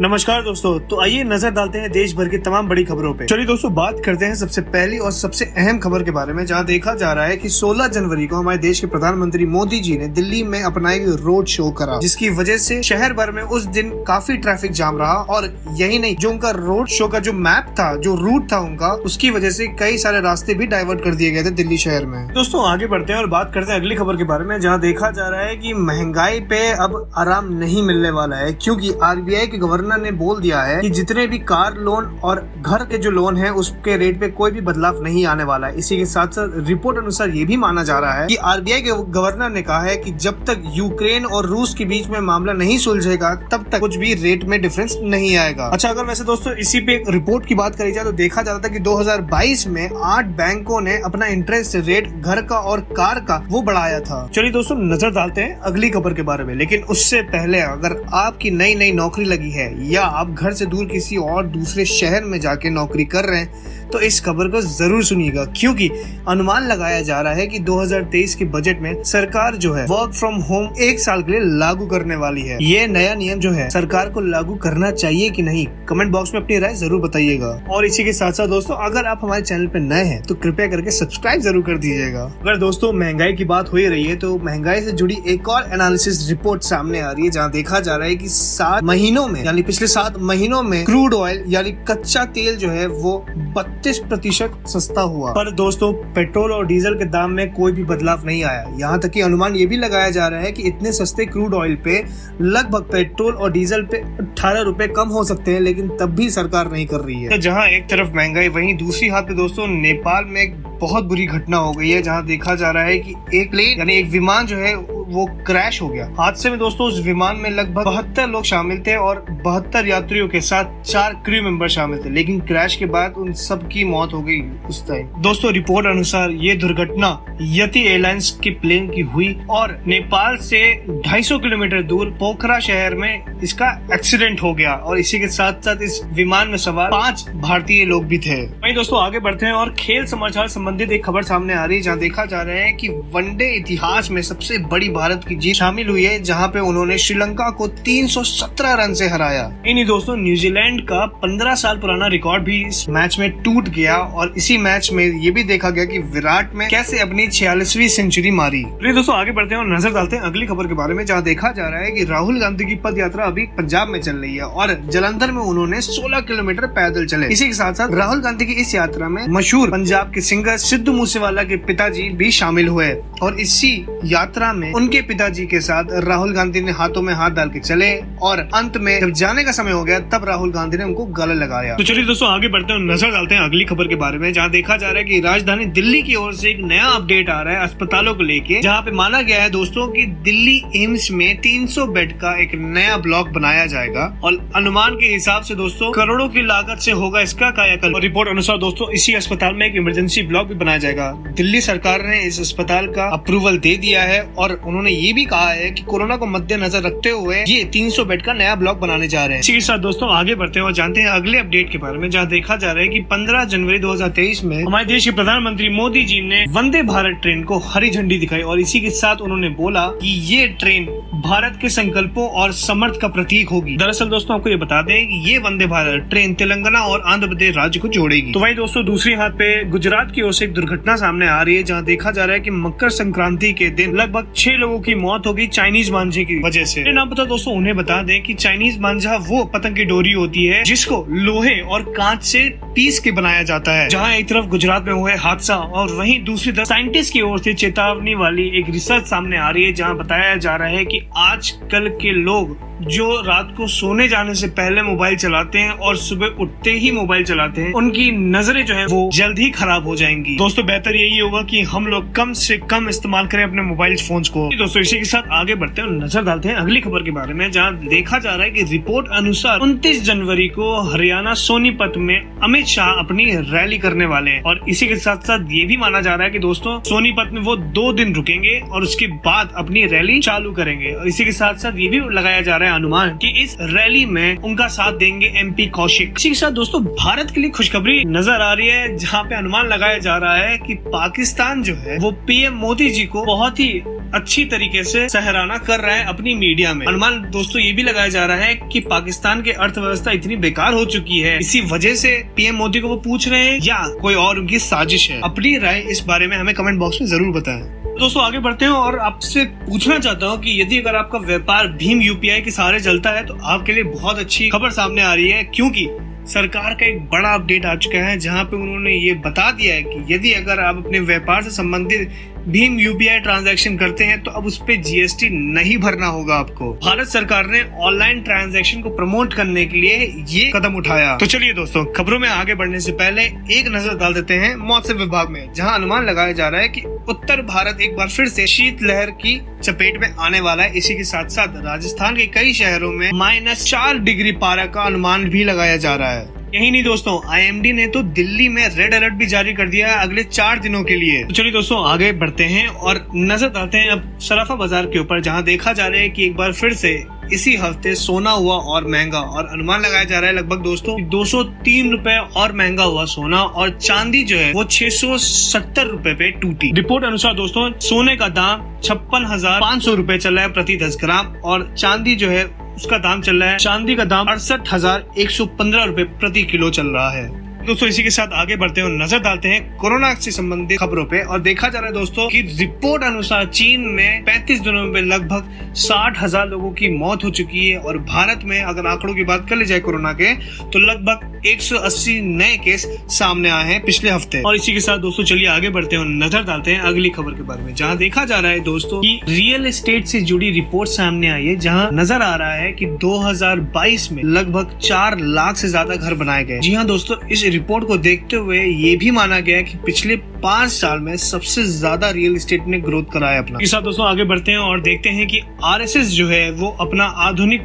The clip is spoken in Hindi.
नमस्कार दोस्तों, तो आइए नजर डालते हैं देश भर की तमाम बड़ी खबरों पे। चलिए दोस्तों, बात करते हैं सबसे पहली और सबसे अहम खबर के बारे में, जहां देखा जा रहा है कि 16 जनवरी को हमारे देश के प्रधानमंत्री मोदी जी ने दिल्ली में अपना एक रोड शो करा, जिसकी वजह से शहर भर में उस दिन काफी ट्रैफिक जाम रहा। और यही नहीं, जो उनका रोड शो का जो मैप था, जो रूट था उनका, उसकी वजह से कई सारे रास्ते भी डाइवर्ट कर दिए गए थे दिल्ली शहर में। दोस्तों आगे बढ़ते हैं और बात करते हैं अगली खबर के बारे में, जहाँ देखा जा रहा है कि महंगाई पे अब आराम नहीं मिलने वाला है, क्योंकि आरबीआई के गवर्नर ने बोल दिया है कि जितने भी कार लोन और घर के जो लोन है उसके रेट पे कोई भी बदलाव नहीं आने वाला है। इसी के साथ साथ रिपोर्ट अनुसार ये भी माना जा रहा है कि आरबीआई के गवर्नर ने कहा है कि जब तक यूक्रेन और रूस के बीच में मामला नहीं सुलझेगा तब तक कुछ भी रेट में डिफरेंस नहीं आएगा। अच्छा, अगर वैसे दोस्तों इसी पे एक रिपोर्ट की बात करी जाए तो देखा जाता था कि 2022 में 8 बैंकों ने अपना इंटरेस्ट रेट घर का और कार का वो बढ़ाया था। चलिए दोस्तों, नजर डालते हैं अगली खबर के बारे में, लेकिन उससे पहले अगर आपकी नई नौकरी लगी है या आप घर से दूर किसी और दूसरे शहर में जाके नौकरी कर रहे हैं तो इस खबर को जरूर सुनिएगा, क्योंकि अनुमान लगाया जा रहा है कि 2023 के बजट में सरकार जो है वर्क फ्रॉम होम 1 साल के लिए लागू करने वाली है। ये नया नियम जो है सरकार को लागू करना चाहिए कि नहीं, कमेंट बॉक्स में अपनी राय जरूर बताइएगा। और इसी के साथ साथ दोस्तों, अगर आप हमारे चैनल पे नए हैं तो कृपया करके सब्सक्राइब जरूर कर दीजिएगा। अगर दोस्तों महंगाई की बात हो ही रही है तो महंगाई से जुड़ी एक और एनालिसिस रिपोर्ट सामने आ रही है, जहाँ देखा जा रहा है कि 7 महीनों में यानी पिछले 7 महीनों में क्रूड ऑयल यानी कच्चा तेल जो है वो 32% सस्ता हुआ। पर दोस्तों पेट्रोल और डीजल के दाम में कोई भी बदलाव नहीं आया। यहाँ तक कि अनुमान ये भी लगाया जा रहा है कि इतने सस्ते क्रूड ऑयल पे लगभग पेट्रोल और डीजल पे 18 रुपए कम हो सकते हैं, लेकिन तब भी सरकार नहीं कर रही है। तो जहाँ एक तरफ महंगाई, वहीं दूसरी हाथ पे दोस्तों नेपाल में एक बहुत बुरी घटना हो गई है, जहाँ देखा जा रहा है कि एक प्लेन यानी एक विमान जो है वो क्रैश हो गया। हादसे में दोस्तों उस विमान में लगभग 72 लोग शामिल थे और 72 यात्रियों के साथ 4 क्रू मेंबर शामिल थे, लेकिन क्रैश के बाद उन सब की मौत हो गई उस टाइम। दोस्तों रिपोर्ट अनुसार ये दुर्घटना यति एयरलाइंस के प्लेन की हुई और नेपाल से 250 किलोमीटर दूर पोखरा शहर में इसका एक्सीडेंट हो गया और इसी के साथ साथ इस विमान में सवार 5 भारतीय लोग भी थे। वहीं दोस्तों आगे बढ़ते हैं और खेल समाचार संबंधित एक खबर सामने आ रही है, जहाँ देखा जा रहा है कि वनडे इतिहास में सबसे बड़ी भारत की जीत शामिल हुई है, जहां पे उन्होंने श्रीलंका को 317 रन से हराया। इन्हीं दोस्तों न्यूजीलैंड का 15 साल पुराना रिकॉर्ड भी इस मैच में टूट गया और इसी मैच में ये भी देखा गया कि विराट में कैसे अपनी 46वीं सेंचुरी मारी। तो दोस्तों आगे बढ़ते हैं और नजर डालते हैं अगली खबर के बारे में, जहाँ देखा जा रहा है कि राहुल गांधी की पद यात्रा अभी पंजाब में चल रही है और जालंधर में उन्होंने 16 किलोमीटर पैदल चले। इसी के साथ साथ राहुल गांधी की इस यात्रा में मशहूर पंजाब के सिंगर सिद्धू मूसेवाला के पिताजी भी शामिल हुए और इसी यात्रा में उनके पिताजी के साथ राहुल गांधी ने हाथों में हाथ डाल के चले और अंत में जब जाने का समय हो गया तब राहुल गांधी ने उनको गले लगाया। तो चलिए दोस्तों आगे बढ़ते हैं, नजर डालते हैं अगली खबर के बारे में, जहां देखा जा रहा है कि राजधानी दिल्ली की ओर से एक नया अपडेट आ रहा है अस्पतालों को लेके, जहां पे माना गया है दोस्तों कि दिल्ली एम्स में 300 बेड का एक नया ब्लॉक बनाया जाएगा और अनुमान के हिसाब से दोस्तों करोड़ों की लागत से होगा इसका कायाकल्प। और रिपोर्ट अनुसार दोस्तों इसी अस्पताल में एक इमरजेंसी ब्लॉक भी बनाया जाएगा। दिल्ली सरकार ने इस अस्पताल का अप्रूवल दे दिया है और उन्होंने ये भी कहा है कि कोरोना को मद्देनजर रखते हुए ये 300 बेड का नया ब्लॉक बनाने जा रहे हैं। इसी के साथ दोस्तों आगे बढ़ते हैं और जानते हैं अगले अपडेट के बारे में, जहाँ देखा जा रहा है कि 15 जनवरी 2023 में हमारे देश के प्रधानमंत्री मोदी जी ने वंदे भारत ट्रेन को हरी झंडी दिखाई और इसी के साथ उन्होंने बोला कि ये ट्रेन भारत के संकल्पों और समर्थ का प्रतीक होगी। दरअसल दोस्तों आपको ये बता दें कि ये वंदे भारत ट्रेन तेलंगाना और आंध्र प्रदेश राज्य को जोड़ेगी। तो वही दोस्तों दूसरी हाथ पे गुजरात की ओर से एक दुर्घटना सामने आ रही है, जहाँ देखा जा रहा है कि मकर संक्रांति के दिन लगभग 6 लोगों की मौत होगी चाइनीज मांझे की वजह से। ना पता दोस्तों उन्हें बता दें कि चाइनीज मांझा वो पतंग की डोरी होती है जिसको लोहे और कांच से पीस के बनाया जाता है। जहां एक तरफ गुजरात में हुआ हादसा और वहीं दूसरी तरफ साइंटिस्ट की ओर से चेतावनी वाली एक रिसर्च सामने आ रही है, जहां बताया जा रहा है कि आजकल के लोग जो रात को सोने जाने से पहले मोबाइल चलाते हैं और सुबह उठते ही मोबाइल चलाते हैं, उनकी नजरें जो है वो जल्द ही खराब हो जाएंगी। दोस्तों बेहतर यही होगा कि हम लोग कम से कम इस्तेमाल करें अपने मोबाइल फोन्स को। दोस्तों इसी के साथ आगे बढ़ते हैं और नजर डालते हैं अगली खबर के बारे में, जहाँ देखा जा रहा है कि रिपोर्ट अनुसार 29 जनवरी को हरियाणा सोनीपत में अमित शाह अपनी रैली करने वाले हैं और इसी के साथ साथ ये भी माना जा रहा है कि दोस्तों सोनीपत में वो 2 दिन रुकेंगे और उसके बाद अपनी रैली चालू करेंगे। और इसी के साथ साथ ये भी लगाया जा रहा है अनुमान कि इस रैली में उनका साथ देंगे एमपी कौशिक। इसी के साथ दोस्तों भारत के लिए खुशखबरी नजर आ रही है, जहाँ पे अनुमान लगाया जा रहा है कि पाकिस्तान जो है वो पीएम मोदी जी को बहुत ही अच्छी अच्छी तरीके से सराहना कर रहा है अपनी मीडिया में। अनुमान दोस्तों ये भी लगाया जा रहा है कि पाकिस्तान की अर्थव्यवस्था इतनी बेकार हो चुकी है, इसी वजह से पीएम मोदी को वो पूछ रहे हैं या कोई और उनकी साजिश है। अपनी राय इस बारे में हमें कमेंट बॉक्स में जरूर बताएं। दोस्तों आगे बढ़ते हैं और आपसे पूछना चाहता हूं कि यदि अगर आपका व्यापार भीम यूपीआई के सहारे चलता है तो आपके लिए बहुत अच्छी खबर सामने आ रही है, क्योंकि सरकार का एक बड़ा अपडेट आ चुका है जहां पे उन्होंने ये बता दिया है कि यदि अगर आप अपने व्यापार से संबंधित भीम यूपीआई ट्रांजैक्शन करते हैं तो अब उस पे जीएसटी नहीं भरना होगा आपको। भारत सरकार ने ऑनलाइन ट्रांजैक्शन को प्रमोट करने के लिए ये कदम उठाया। तो चलिए दोस्तों, खबरों में आगे बढ़ने से पहले एक नजर डाल देते हैं मौसम विभाग में, जहां अनुमान लगाया जा रहा है कि उत्तर भारत एक बार फिर से शीतलहर की चपेट में आने वाला है। इसी के साथ साथ राजस्थान के कई शहरों में -4 डिग्री पारा का अनुमान भी लगाया जा रहा है। यही नहीं दोस्तों, आईएमडी ने तो दिल्ली में रेड अलर्ट भी जारी कर दिया है अगले 4 दिनों के लिए। तो चलिए दोस्तों आगे बढ़ते हैं और नजर डालते हैं अब सराफा बाजार के ऊपर, जहां देखा जा रहा है कि एक बार फिर से इसी हफ्ते सोना हुआ और महंगा, और अनुमान लगाया जा रहा है लगभग दोस्तों 203 रुपए और महंगा हुआ सोना, और चांदी जो है वो 670 रुपए पे टूटी। रिपोर्ट अनुसार दोस्तों सोने का दाम 56,500 रुपए चल रहा है प्रति 10 ग्राम, और चांदी जो है उसका दाम चल रहा है, चांदी का दाम 68,115 रुपए प्रति किलो चल रहा है। दोस्तों इसी के साथ आगे बढ़ते हैं और नजर डालते हैं कोरोना से संबंधित खबरों पे, और देखा जा रहा है दोस्तों कि रिपोर्ट अनुसार चीन में 35 दिनों में लगभग 60,000 लोगों की मौत हो चुकी है, और भारत में अगर आंकड़ों की बात कर ली जाए कोरोना के तो लगभग 180 नए केस सामने आए हैं पिछले हफ्ते। और इसी के साथ दोस्तों चलिए आगे बढ़ते हैं और नजर डालते हैं अगली खबर के बारे में, जहाँ देखा जा रहा है दोस्तों कि रियल एस्टेट से जुड़ी रिपोर्ट सामने आई है, जहाँ नजर आ रहा है कि 2022 में लगभग 4 लाख से ज्यादा घर बनाए गए। जी हाँ दोस्तों, इस रिपोर्ट को देखते हुए ये भी माना गया है कि पिछले 5 साल में सबसे ज्यादा रियल एस्टेट ने ग्रोथ करा है अपना। इसके साथ दोस्तों आगे बढ़ते हैं और देखते हैं कि आरएसएस जो है वो अपना आधुनिक